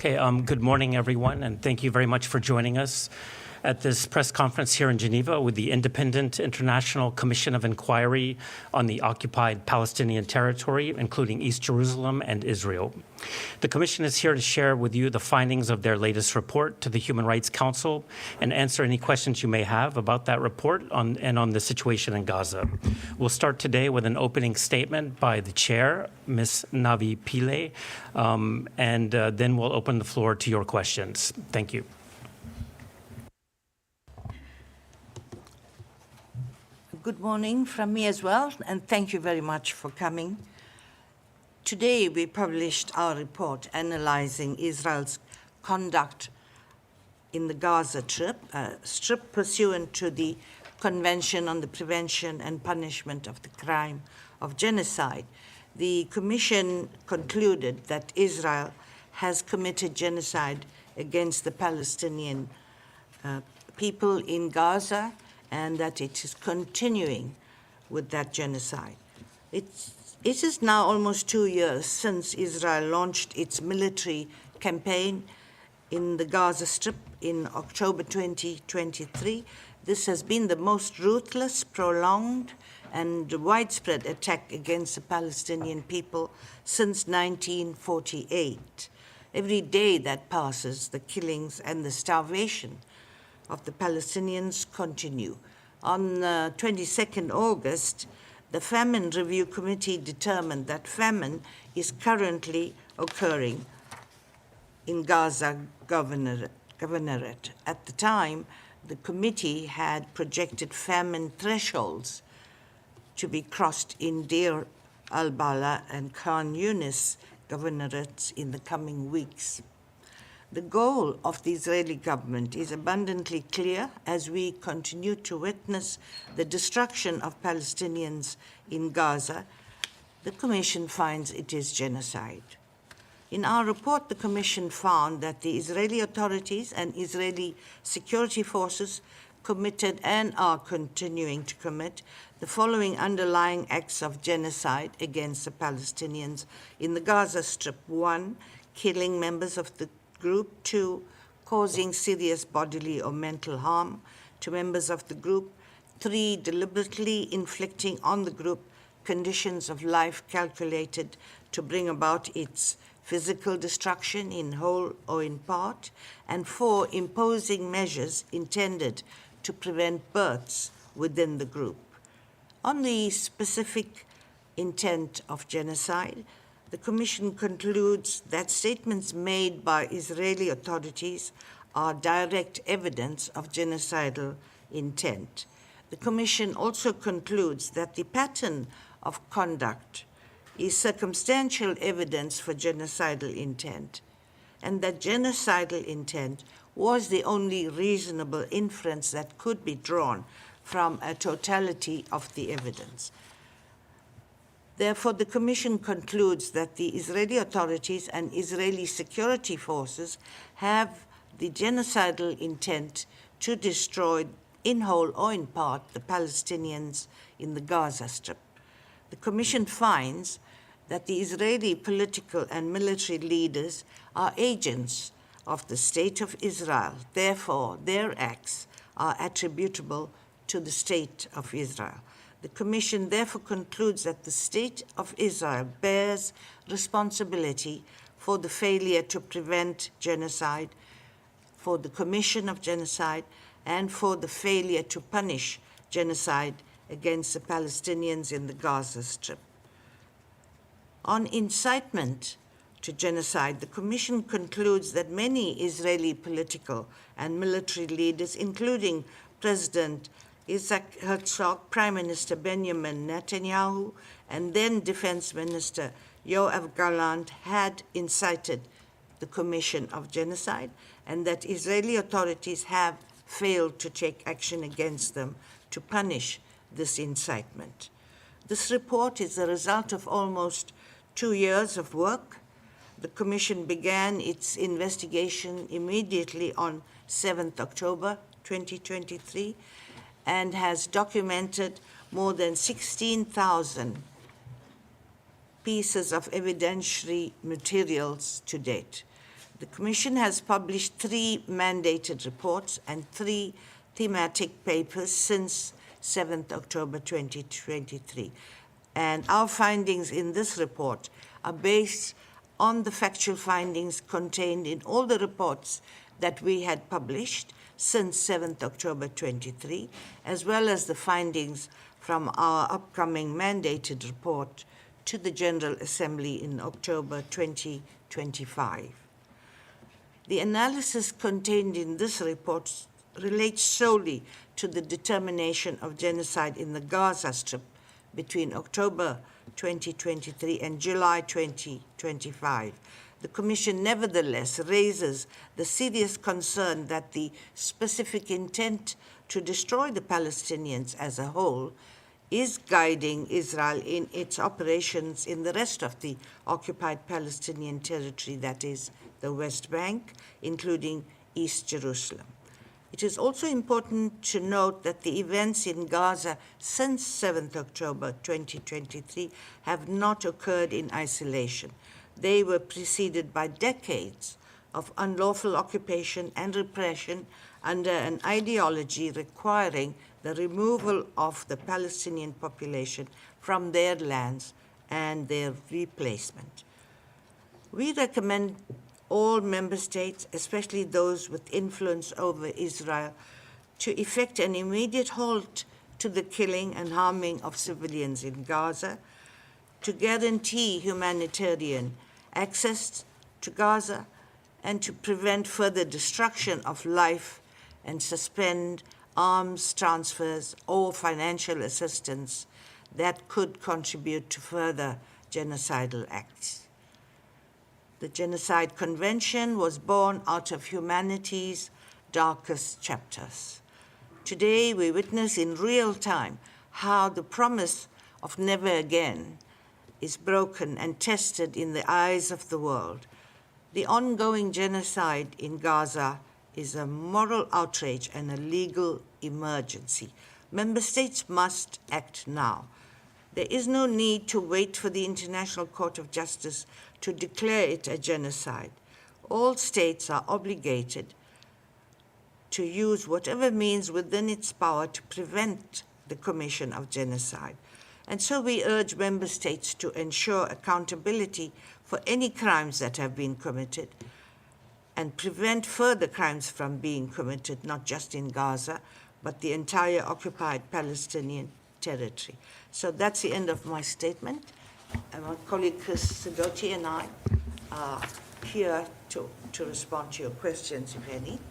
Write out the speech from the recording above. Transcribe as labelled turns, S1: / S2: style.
S1: Good morning, everyone, and thank you very much for joining us at this press conference here in Geneva with the Independent International Commission of Inquiry on the Occupied Palestinian Territory, including East Jerusalem and Israel. The Commission is here to share with you the findings of their latest report to the Human Rights Council and answer any questions you may have about that report and on the situation in Gaza. We'll start today with an opening statement by the chair, Ms. Navi Pillay, and then we'll open the floor to your questions. Thank you.
S2: Good morning from me as well, and thank you very much for coming. Today, we published our report analyzing Israel's conduct in the Gaza Strip pursuant to the Convention on the Prevention and Punishment of the Crime of Genocide. The Commission concluded that Israel has committed genocide against the Palestinian people in Gaza, and that it is continuing with that genocide. It is now almost 2 years since Israel launched its military campaign in the Gaza Strip in October 2023. This has been the most ruthless, prolonged, and widespread attack against the Palestinian people since 1948. Every day that passes, the killings and the starvation of the Palestinians continue. On 22nd August, the Famine Review Committee determined that famine is currently occurring in Gaza Governorate. At the time, the committee had projected famine thresholds to be crossed in Deir al-Balah and Khan Yunis governorates in the coming weeks. The goal of the Israeli government is abundantly clear as we continue to witness the destruction of Palestinians in Gaza. The Commission finds it is genocide. In our report, the Commission found that the Israeli authorities and Israeli security forces committed and are continuing to commit the following underlying acts of genocide against the Palestinians in the Gaza Strip. 1, killing members of the group. 2, causing serious bodily or mental harm to members of the group. 3, deliberately inflicting on the group conditions of life calculated to bring about its physical destruction in whole or in part. And 4, imposing measures intended to prevent births within the group. On the specific intent of genocide, the Commission concludes that statements made by Israeli authorities are direct evidence of genocidal intent. The Commission also concludes that the pattern of conduct is circumstantial evidence for genocidal intent, and that genocidal intent was the only reasonable inference that could be drawn from a totality of the evidence. Therefore, the Commission concludes that the Israeli authorities and Israeli security forces have the genocidal intent to destroy, in whole or in part, the Palestinians in the Gaza Strip. The Commission finds that the Israeli political and military leaders are agents of the State of Israel. Therefore, their acts are attributable to the State of Israel. The Commission therefore concludes that the State of Israel bears responsibility for the failure to prevent genocide, for the commission of genocide, and for the failure to punish genocide against the Palestinians in the Gaza Strip. On incitement to genocide, the Commission concludes that many Israeli political and military leaders, including President Isaac Herzog, Prime Minister Benjamin Netanyahu, and then Defense Minister Yoav Gallant, had incited the commission of genocide, and that Israeli authorities have failed to take action against them to punish this incitement. This report is the result of almost 2 years of work. The Commission began its investigation immediately on 7th October 2023 and has documented more than 16,000 pieces of evidentiary materials to date. The Commission has published 3 mandated reports and 3 thematic papers since 7th October 2023. And our findings in this report are based on the factual findings contained in all the reports that we had published since 7th October 23, as well as the findings from our upcoming mandated report to the General Assembly in October 2025. The analysis contained in this report relates solely to the determination of genocide in the Gaza Strip between October 2023 and July 2025. The Commission nevertheless raises the serious concern that the specific intent to destroy the Palestinians as a whole is guiding Israel in its operations in the rest of the occupied Palestinian territory, that is, the West Bank, including East Jerusalem. It is also important to note that the events in Gaza since 7th October 2023 have not occurred in isolation. They were preceded by decades of unlawful occupation and repression under an ideology requiring the removal of the Palestinian population from their lands and their replacement. We recommend all member states, especially those with influence over Israel, to effect an immediate halt to the killing and harming of civilians in Gaza, to guarantee humanitarian access to Gaza, and to prevent further destruction of life and suspend arms transfers or financial assistance that could contribute to further genocidal acts. The Genocide Convention was born out of humanity's darkest chapters. Today, we witness in real time how the promise of never again is broken and tested in the eyes of the world. The ongoing genocide in Gaza is a moral outrage and a legal emergency. Member states must act now. There is no need to wait for the International Court of Justice to declare it a genocide. All states are obligated to use whatever means within its power to prevent the commission of genocide. And so we urge member states to ensure accountability for any crimes that have been committed and prevent further crimes from being committed, not just in Gaza, but the entire occupied Palestinian territory. So that's the end of my statement. And my colleague Chris Sidoti and I are here to respond to your questions, if any.